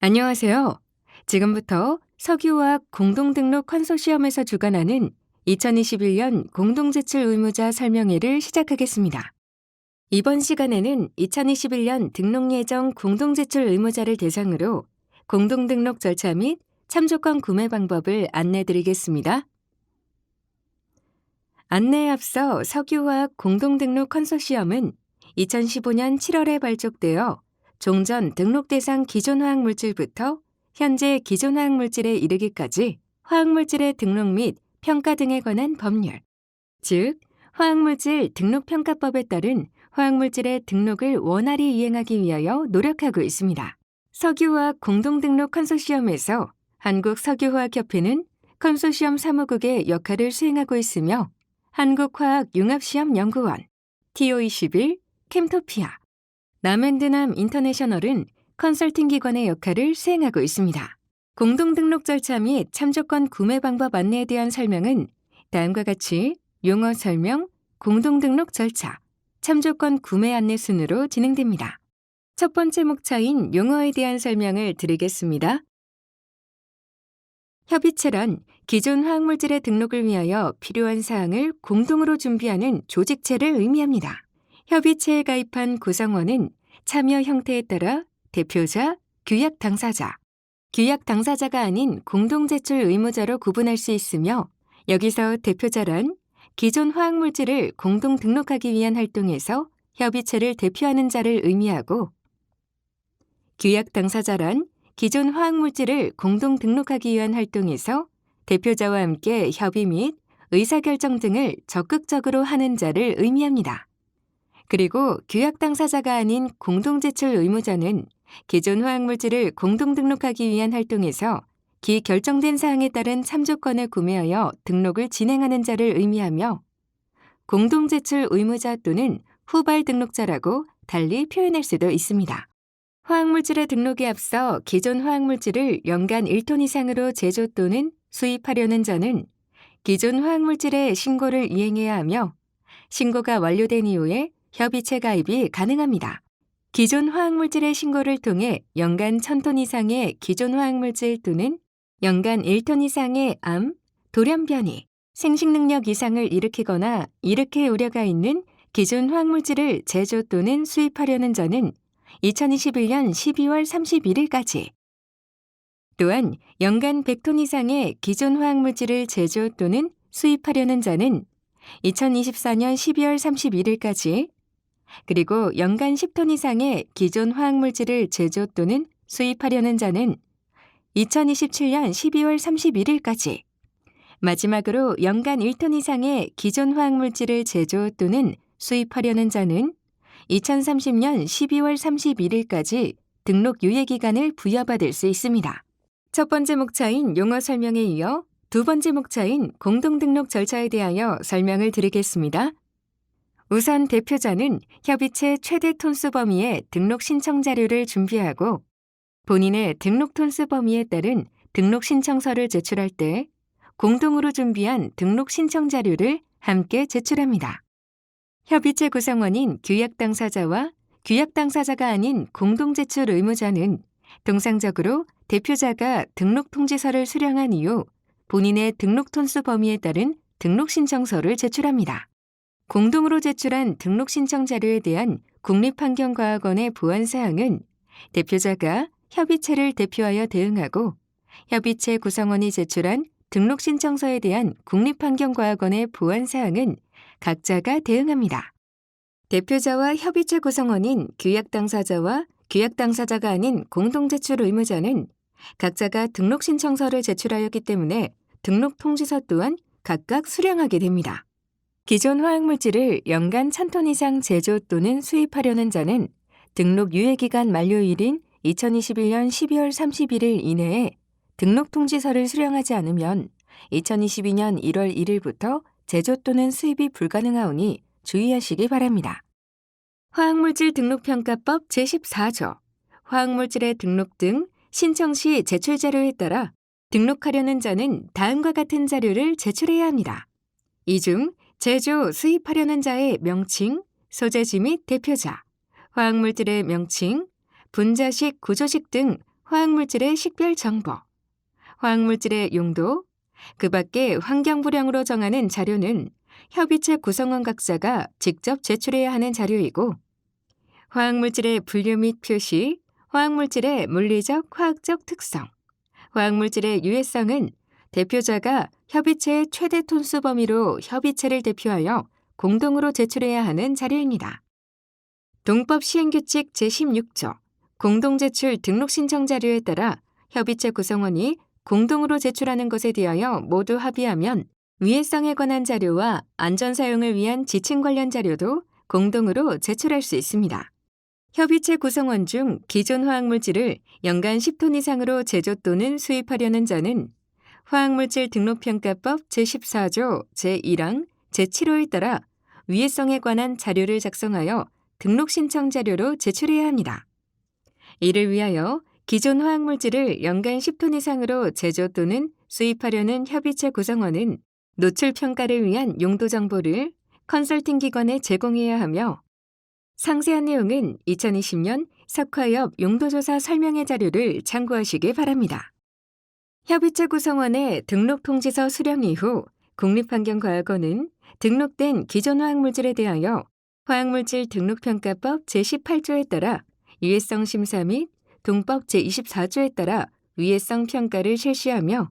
안녕하세요. 지금부터 석유화학 공동등록 컨소시엄에서 주관하는 2021년 공동제출 의무자 설명회를 시작하겠습니다. 이번 시간에는 2021년 등록 예정 공동제출 의무자를 대상으로 공동등록 절차 및 참조권 구매 방법을 안내드리겠습니다. 안내에 앞서 석유화학 공동등록 컨소시엄은 2015년 7월에 발족되어 종전 등록 대상 기존 화학물질부터 현재 기존 화학물질에 이르기까지 화학물질의 등록 및 평가 등에 관한 법률, 즉 화학물질 등록평가법에 따른 화학물질의 등록을 원활히 이행하기 위하여 노력하고 있습니다. 석유화학 공동등록 컨소시엄에서 한국석유화학협회는 컨소시엄 사무국의 역할을 수행하고 있으며 한국화학융합시험연구원, TO21, 캠토피아, 남앤드남 인터내셔널은 컨설팅 기관의 역할을 수행하고 있습니다. 공동등록 절차 및 참조권 구매 방법 안내에 대한 설명은 다음과 같이 용어 설명, 공동등록 절차, 참조권 구매 안내 순으로 진행됩니다. 첫 번째 목차인 용어에 대한 설명을 드리겠습니다. 협의체란 기존 화학물질의 등록을 위하여 필요한 사항을 공동으로 준비하는 조직체를 의미합니다. 협의체에 가입한 구성원은 참여 형태에 따라 대표자, 규약 당사자, 규약 당사자가 아닌 공동제출 의무자로 구분할 수 있으며 여기서 대표자란 기존 화학물질을 공동 등록하기 위한 활동에서 협의체를 대표하는 자를 의미하고 규약 당사자란 기존 화학물질을 공동 등록하기 위한 활동에서 대표자와 함께 협의 및 의사결정 등을 적극적으로 하는 자를 의미합니다. 그리고 규약 당사자가 아닌 공동제출 의무자는 기존 화학물질을 공동 등록하기 위한 활동에서 기 결정된 사항에 따른 참조권을 구매하여 등록을 진행하는 자를 의미하며 공동제출 의무자 또는 후발 등록자라고 달리 표현할 수도 있습니다. 화학물질의 등록에 앞서 기존 화학물질을 연간 1톤 이상으로 제조 또는 수입하려는 자는 기존 화학물질의 신고를 이행해야 하며 신고가 완료된 이후에 협의체 가입이 가능합니다. 기존 화학물질의 신고를 통해 연간 1000톤 이상의 기존 화학물질 또는 연간 1톤 이상의 암, 돌연 변이, 생식 능력 이상을 일으키거나 일으킬 우려가 있는 기존 화학물질을 제조 또는 수입하려는 자는 2021년 12월 31일까지 또한 연간 100톤 이상의 기존 화학물질을 제조 또는 수입하려는 자는 2024년 12월 31일까지 그리고 연간 10톤 이상의 기존 화학물질을 제조 또는 수입하려는 자는 2027년 12월 31일까지 마지막으로 연간 1톤 이상의 기존 화학물질을 제조 또는 수입하려는 자는 2030년 12월 31일까지 등록 유예기간을 부여받을 수 있습니다. 첫 번째 목차인 용어 설명에 이어 두 번째 목차인 공동등록 절차에 대하여 설명을 드리겠습니다. 우선 대표자는 협의체 최대 톤수 범위의 등록 신청 자료를 준비하고 본인의 등록 톤수 범위에 따른 등록 신청서를 제출할 때 공동으로 준비한 등록 신청 자료를 함께 제출합니다. 협의체 구성원인 규약 당사자와 규약 당사자가 아닌 공동제출 의무자는 통상적으로 대표자가 등록 통지서를 수령한 이후 본인의 등록 톤수 범위에 따른 등록 신청서를 제출합니다. 공동으로 제출한 등록 신청 자료에 대한 국립환경과학원의 보완 사항은 대표자가 협의체를 대표하여 대응하고 협의체 구성원이 제출한 등록 신청서에 대한 국립환경과학원의 보완 사항은 각자가 대응합니다. 대표자와 협의체 구성원인 규약 당사자와 규약 당사자가 아닌 공동제출 의무자는 각자가 등록 신청서를 제출하였기 때문에 등록 통지서 또한 각각 수령하게 됩니다. 기존 화학물질을 연간 1000톤 이상 제조 또는 수입하려는 자는 등록 유예기간 만료일인 2021년 12월 31일 이내에 등록 통지서를 수령하지 않으면 2022년 1월 1일부터 제조 또는 수입이 불가능하오니 주의하시기 바랍니다. 화학물질 등록평가법 제14조 화학물질의 등록 등 신청 시 제출 자료에 따라 등록하려는 자는 다음과 같은 자료를 제출해야 합니다. 이 중 제조, 수입하려는 자의 명칭, 소재지 및 대표자, 화학물질의 명칭, 분자식, 구조식 등 화학물질의 식별 정보, 화학물질의 용도, 그 밖에 환경부량으로 정하는 자료는 협의체 구성원 각자가 직접 제출해야 하는 자료이고, 화학물질의 분류 및 표시, 화학물질의 물리적, 화학적 특성, 화학물질의 유해성은 대표자가 협의체의 최대 톤수 범위로 협의체를 대표하여 공동으로 제출해야 하는 자료입니다. 동법 시행규칙 제16조 공동제출 등록신청 자료에 따라 협의체 구성원이 공동으로 제출하는 것에 대하여 모두 합의하면 위해성에 관한 자료와 안전사용을 위한 지침 관련 자료도 공동으로 제출할 수 있습니다. 협의체 구성원 중 기존 화학물질을 연간 10톤 이상으로 제조 또는 수입하려는 자는 화학물질 등록평가법 제14조 제1항 제7호에 따라 위해성에 관한 자료를 작성하여 등록신청 자료로 제출해야 합니다. 이를 위하여 기존 화학물질을 연간 10톤 이상으로 제조 또는 수입하려는 협의체 구성원은 노출 평가를 위한 용도 정보를 컨설팅 기관에 제공해야 하며, 상세한 내용은 2020년 석화협 용도조사 설명회 자료를 참고하시기 바랍니다. 협의체 구성원의 등록통지서 수령 이후 국립환경과학원은 등록된 기존 화학물질에 대하여 화학물질 등록평가법 제18조에 따라 유해성 심사 및 동법 제24조에 따라 위해성 평가를 실시하며,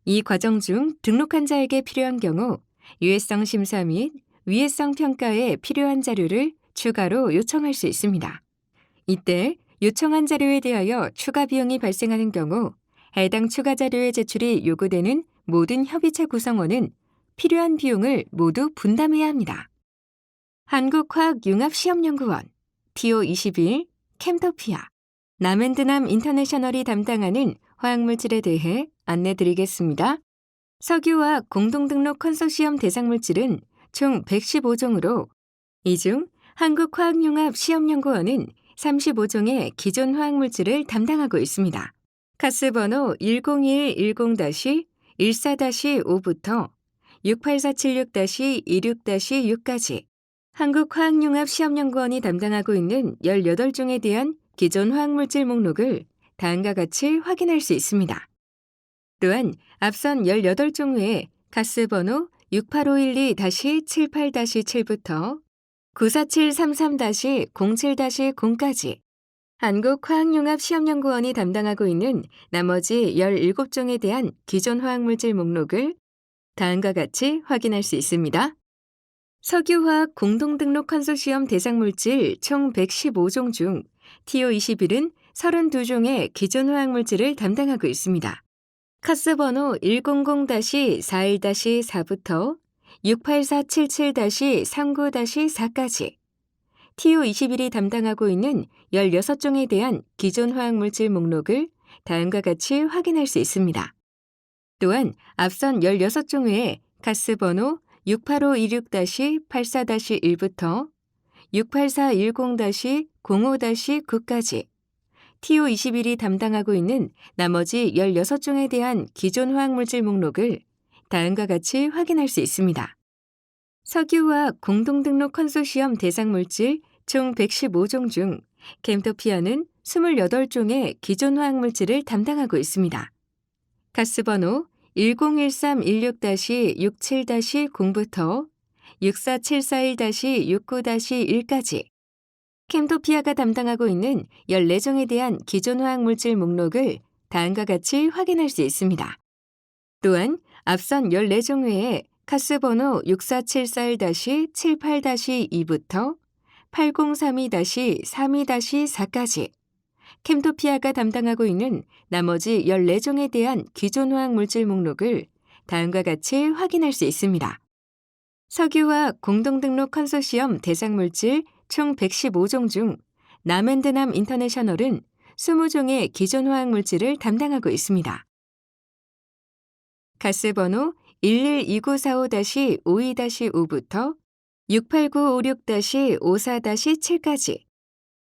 이 과정 중 등록한 자에게 필요한 경우 유해성 심사 및 위해성 평가에 필요한 자료를 추가로 요청할 수 있습니다. 이때 요청한 자료에 대하여 추가 비용이 발생하는 경우 해당 추가 자료의 제출이 요구되는 모든 협의체 구성원은 필요한 비용을 모두 분담해야 합니다. 한국화학융합시험연구원, TO21, 캠토피아, 남앤드남 인터내셔널이 담당하는 화학물질에 대해 안내드리겠습니다. 석유화학 공동등록 컨소시엄 대상물질은 총 115종으로 이 중 한국화학융합시험연구원은 35종의 기존 화학물질을 담당하고 있습니다. 카스번호 10110-14-5부터 68476-26-6까지 한국화학융합시험연구원이 담당하고 있는 18종에 대한 기존 화학물질 목록을 다음과 같이 확인할 수 있습니다. 또한 앞선 18종 외에 카스번호 68512-78-7부터 94733-07-0까지 한국화학융합시험연구원이 담당하고 있는 나머지 17종에 대한 기존 화학물질 목록을 다음과 같이 확인할 수 있습니다. 석유화학 공동등록 컨소시엄 대상물질 총 115종 중 TO21은 32종의 기존 화학물질을 담당하고 있습니다. 카스번호 100-41-4부터 68477-39-4까지 TO21이 담당하고 있는 16종에 대한 기존 화학물질 목록을 다음과 같이 확인할 수 있습니다. 또한 앞선 16종 외에 카스번호 68526-84-1부터 68410-05-9까지 TO21이 담당하고 있는 나머지 16종에 대한 기존 화학물질 목록을 다음과 같이 확인할 수 있습니다. 석유화학 공동등록 컨소시엄 대상물질 총 115종 중 캠토피아는 28종의 기존 화학물질을 담당하고 있습니다. 카스번호 101316-67-0부터 64741-69-1까지 캠토피아가 담당하고 있는 14종에 대한 기존 화학물질 목록을 다음과 같이 확인할 수 있습니다. 또한 앞선 14종 외에 카스번호 6474-78-2부터 8032-32-4까지 캠토피아가 담당하고 있는 나머지 14종에 대한 기존 화학물질 목록을 다음과 같이 확인할 수 있습니다. 석유화학 공동등록 컨소시엄 대상물질 총 115종 중 남앤드남 인터내셔널은 20종의 기존 화학물질을 담당하고 있습니다. 카스번호 112945-52-5부터 68956-54-7까지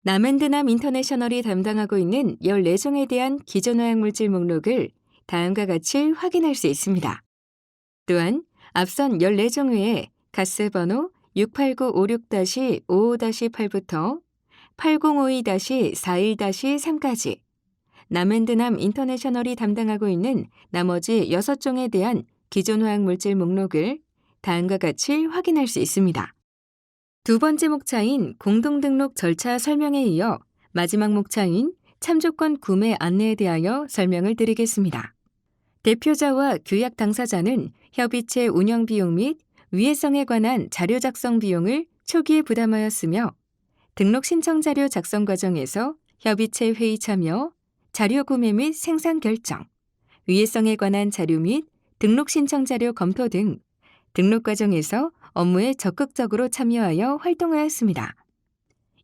남앤드남 인터내셔널이 담당하고 있는 14종에 대한 기존 화학물질 목록을 다음과 같이 확인할 수 있습니다. 또한 앞선 14종 외에 카스번호 6896-55-8부터 8052-41-3까지 남앤드남 인터내셔널이 담당하고 있는 나머지 6종에 대한 기존 화학물질 목록을 다음과 같이 확인할 수 있습니다. 두 번째 목차인 공동등록 절차 설명에 이어 마지막 목차인 참조권 구매 안내에 대하여 설명을 드리겠습니다. 대표자와 규약 당사자는 협의체 운영 비용 및 위해성에 관한 자료 작성 비용을 초기에 부담하였으며 등록 신청 자료 작성 과정에서 협의체 회의 참여, 자료 구매 및 생산 결정, 위해성에 관한 자료 및 등록 신청 자료 검토 등 등록 과정에서 업무에 적극적으로 참여하여 활동하였습니다.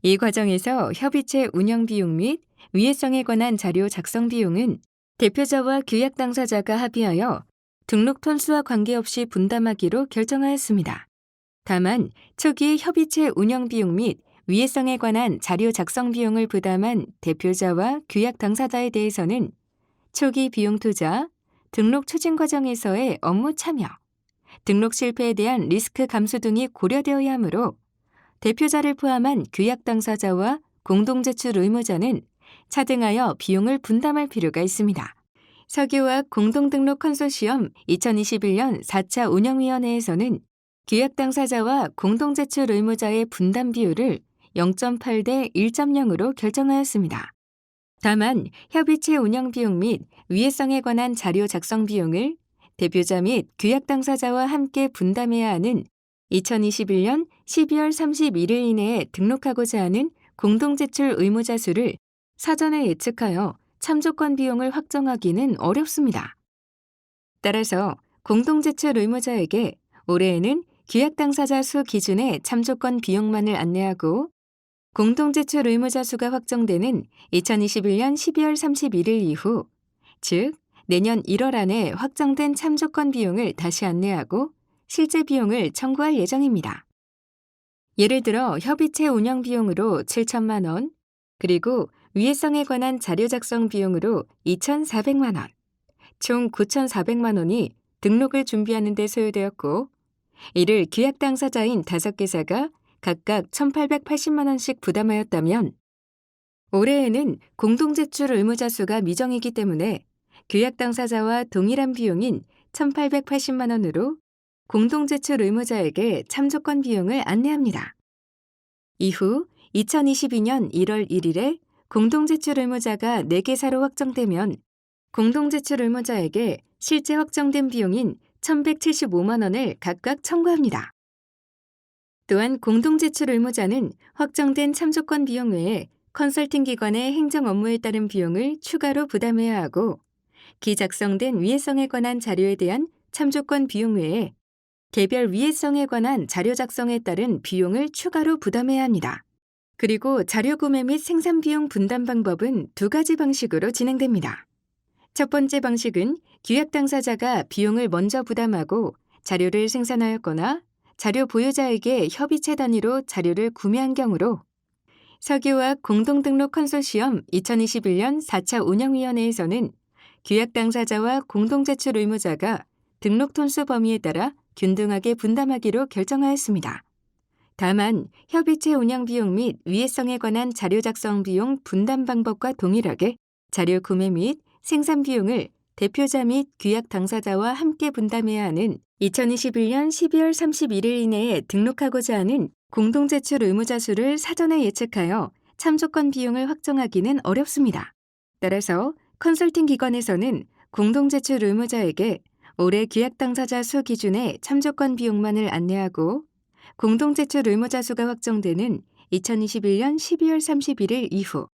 이 과정에서 협의체 운영 비용 및 위해성에 관한 자료 작성 비용은 대표자와 규약 당사자가 합의하여 등록 톤수와 관계없이 분담하기로 결정하였습니다. 다만 초기에 협의체 운영 비용 및 위해성에 관한 자료 작성 비용을 부담한 대표자와 규약 당사자에 대해서는 초기 비용 투자, 등록 추진 과정에서의 업무 참여, 등록 실패에 대한 리스크 감수 등이 고려되어야 하므로 대표자를 포함한 규약 당사자와 공동제출 의무자는 차등하여 비용을 분담할 필요가 있습니다. 석유화학 공동등록 컨소시엄 2021년 4차 운영위원회에서는 규약 당사자와 공동제출 의무자의 분담 비율을 0.8대 1.0으로 결정하였습니다. 다만 협의체 운영 비용 및 위해성에 관한 자료 작성 비용을 대표자 및 규약 당사자와 함께 분담해야 하는 2021년 12월 31일 이내에 등록하고자 하는 공동제출 의무자 수를 사전에 예측하여 참조권 비용을 확정하기는 어렵습니다. 따라서 공동제출 의무자에게 올해에는 규약 당사자 수 기준의 참조권 비용만을 안내하고 공동제출 의무자 수가 확정되는 2021년 12월 31일 이후, 즉 내년 1월 안에 확정된 참조권 비용을 다시 안내하고 실제 비용을 청구할 예정입니다. 예를 들어 협의체 운영 비용으로 7천만 원, 그리고 위해성에 관한 자료 작성 비용으로 2,400만 원, 총 9,400만 원이 등록을 준비하는 데 소요되었고, 이를 규약 당사자인 5개사가 각각 1,880만 원씩 부담하였다면 올해에는 공동제출 의무자 수가 미정이기 때문에 규약 당사자와 동일한 비용인 1,880만 원으로 공동제출 의무자에게 참조권 비용을 안내합니다. 이후 2022년 1월 1일에 공동제출 의무자가 4개사로 확정되면 공동제출 의무자에게 실제 확정된 비용인 1,175만 원을 각각 청구합니다. 또한 공동제출 의무자는 확정된 참조권 비용 외에 컨설팅 기관의 행정 업무에 따른 비용을 추가로 부담해야 하고 기작성된 위해성에 관한 자료에 대한 참조권 비용 외에 개별 위해성에 관한 자료 작성에 따른 비용을 추가로 부담해야 합니다. 그리고 자료 구매 및 생산 비용 분담 방법은 2가지 방식으로 진행됩니다. 첫 번째 방식은 규약 당사자가 비용을 먼저 부담하고 자료를 생산하였거나 자료 보유자에게 협의체 단위로 자료를 구매한 경우로 석유화학 공동등록 컨소시엄 2021년 4차 운영위원회에서는 규약 당사자와 공동제출 의무자가 등록 톤수 범위에 따라 균등하게 분담하기로 결정하였습니다. 다만 협의체 운영 비용 및 위해성에 관한 자료 작성 비용 분담 방법과 동일하게 자료 구매 및 생산 비용을 대표자 및 규약 당사자와 함께 분담해야 하는 2021년 12월 31일 이내에 등록하고자 하는 공동제출 의무자 수를 사전에 예측하여 참조권 비용을 확정하기는 어렵습니다. 따라서 컨설팅 기관에서는 공동제출 의무자에게 올해 규약 당사자 수 기준의 참조권 비용만을 안내하고 공동제출 의무자 수가 확정되는 2021년 12월 31일 이후,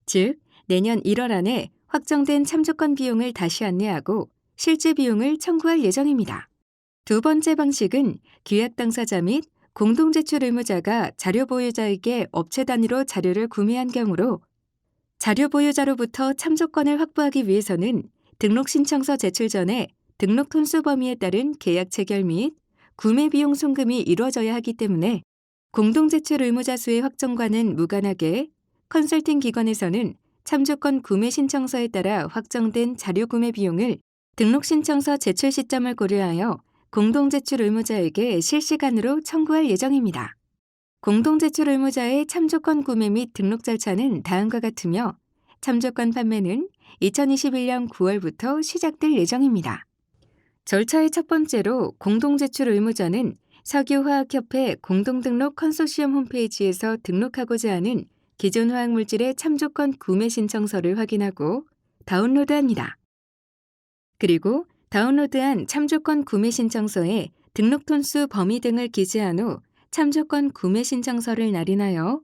즉 내년 1월 안에 확정된 참조권 비용을 다시 안내하고 실제 비용을 청구할 예정입니다. 두 번째 방식은 규약 당사자 및 공동제출 의무자가 자료 보유자에게 업체 단위로 자료를 구매한 경우로 자료 보유자로부터 참조권을 확보하기 위해서는 등록 신청서 제출 전에 등록 톤수 범위에 따른 계약 체결 및 구매 비용 송금이 이루어져야 하기 때문에 공동제출 의무자 수의 확정과는 무관하게 컨설팅 기관에서는 참조권 구매 신청서에 따라 확정된 자료 구매 비용을 등록 신청서 제출 시점을 고려하여 공동제출 의무자에게 실시간으로 청구할 예정입니다. 공동제출 의무자의 참조권 구매 및 등록 절차는 다음과 같으며 참조권 판매는 2021년 9월부터 시작될 예정입니다. 절차의 첫 번째로 공동제출 의무자는 석유화학협회 공동등록 컨소시엄 홈페이지에서 등록하고자 하는 기존 화학물질의 참조권 구매 신청서를 확인하고 다운로드합니다. 그리고 다운로드한 참조권 구매 신청서에 등록 톤수 범위 등을 기재한 후 참조권 구매 신청서를 날인하여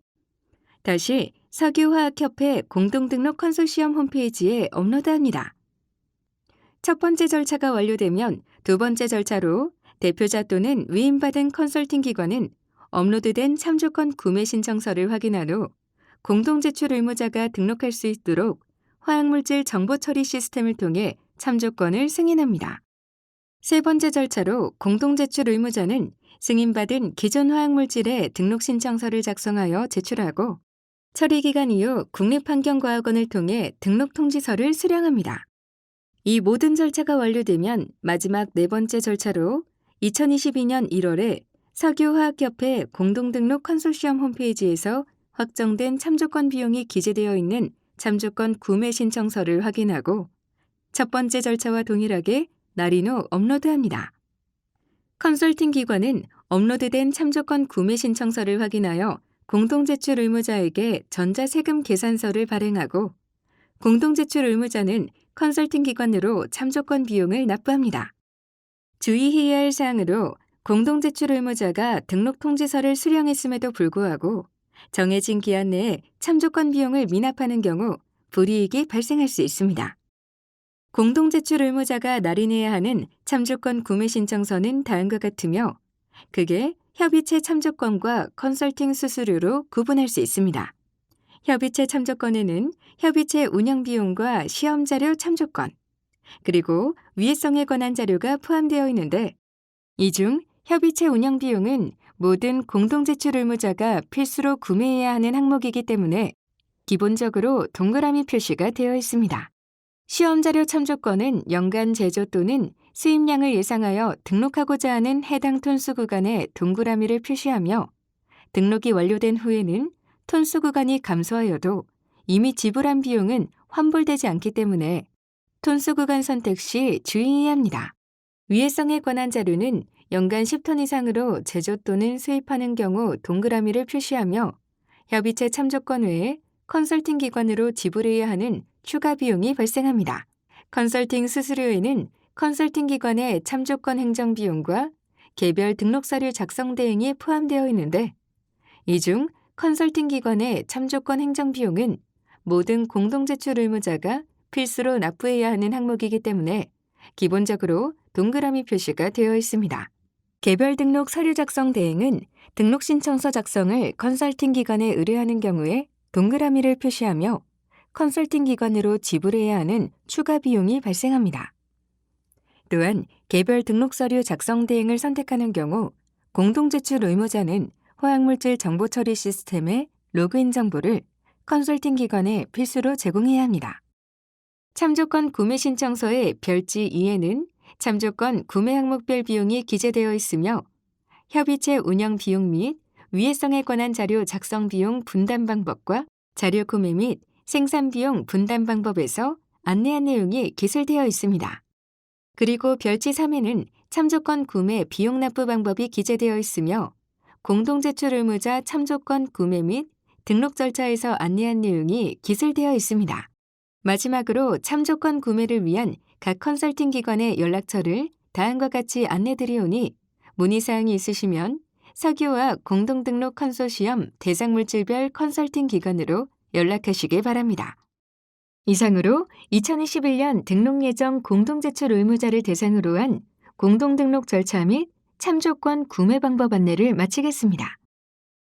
다시 석유화학협회 공동등록 컨소시엄 홈페이지에 업로드합니다. 첫 번째 절차가 완료되면 두 번째 절차로 대표자 또는 위임받은 컨설팅 기관은 업로드된 참조권 구매 신청서를 확인한 후 공동제출 의무자가 등록할 수 있도록 화학물질 정보처리 시스템을 통해 참조권을 승인합니다. 세 번째 절차로 공동제출 의무자는 승인받은 기존 화학물질의 등록 신청서를 작성하여 제출하고 처리기간 이후 국립환경과학원을 통해 등록 통지서를 수령합니다. 이 모든 절차가 완료되면 마지막 네 번째 절차로 2022년 1월에 석유화학협회 공동등록 컨소시엄 홈페이지에서 확정된 참조권 비용이 기재되어 있는 참조권 구매 신청서를 확인하고 첫 번째 절차와 동일하게 날인 후 업로드합니다. 컨설팅 기관은 업로드된 참조권 구매 신청서를 확인하여 공동제출 의무자에게 전자세금 계산서를 발행하고 공동제출 의무자는 컨설팅 기관으로 참조권 비용을 납부합니다. 주의해야 할 사항으로 공동제출 의무자가 등록 통지서를 수령했음에도 불구하고 정해진 기한 내에 참조권 비용을 미납하는 경우 불이익이 발생할 수 있습니다. 공동제출 의무자가 날인해야 하는 참조권 구매 신청서는 다음과 같으며 그게 협의체 참조권과 컨설팅 수수료로 구분할 수 있습니다. 협의체 참조권에는 협의체 운영 비용과 시험 자료 참조권, 그리고 위해성에 관한 자료가 포함되어 있는데 이 중 협의체 운영 비용은 모든 공동제출 의무자가 필수로 구매해야 하는 항목이기 때문에 기본적으로 동그라미 표시가 되어 있습니다. 시험 자료 참조권은 연간 제조 또는 수입량을 예상하여 등록하고자 하는 해당 톤수 구간에 동그라미를 표시하며 등록이 완료된 후에는 톤수 구간이 감소하여도 이미 지불한 비용은 환불되지 않기 때문에 톤수 구간 선택 시 주의해야 합니다. 위해성에 관한 자료는 연간 10톤 이상으로 제조 또는 수입하는 경우 동그라미를 표시하며 협의체 참조권 외에 컨설팅 기관으로 지불해야 하는 추가 비용이 발생합니다. 컨설팅 수수료에는 컨설팅 기관의 참조권 행정 비용과 개별 등록 서류 작성 대행이 포함되어 있는데 이 중 컨설팅 기관의 참조권 행정 비용은 모든 공동제출 의무자가 필수로 납부해야 하는 항목이기 때문에 기본적으로 동그라미 표시가 되어 있습니다. 개별 등록 서류 작성 대행은 등록 신청서 작성을 컨설팅 기관에 의뢰하는 경우에 동그라미를 표시하며 컨설팅 기관으로 지불해야 하는 추가 비용이 발생합니다. 또한 개별 등록 서류 작성 대행을 선택하는 경우 공동제출 의무자는 화학물질 정보처리 시스템의 로그인 정보를 컨설팅 기관에 필수로 제공해야 합니다. 참조권 구매 신청서의 별지 2에는 참조권 구매 항목별 비용이 기재되어 있으며 협의체 운영 비용 및 위해성에 관한 자료 작성 비용 분담 방법과 자료 구매 및 생산 비용 분담 방법에서 안내한 내용이 기술되어 있습니다. 그리고 별지 3에는 참조권 구매 비용 납부 방법이 기재되어 있으며 공동제출 의무자 참조권 구매 및 등록 절차에서 안내한 내용이 기술되어 있습니다. 마지막으로 참조권 구매를 위한 각 컨설팅 기관의 연락처를 다음과 같이 안내드리오니 문의사항이 있으시면 석유화학 공동등록 컨소시엄 대상물질별 컨설팅 기관으로 연락하시기 바랍니다. 이상으로 2021년 등록 예정 공동제출 의무자를 대상으로 한 공동등록 절차 및 참조권 구매 방법 안내를 마치겠습니다.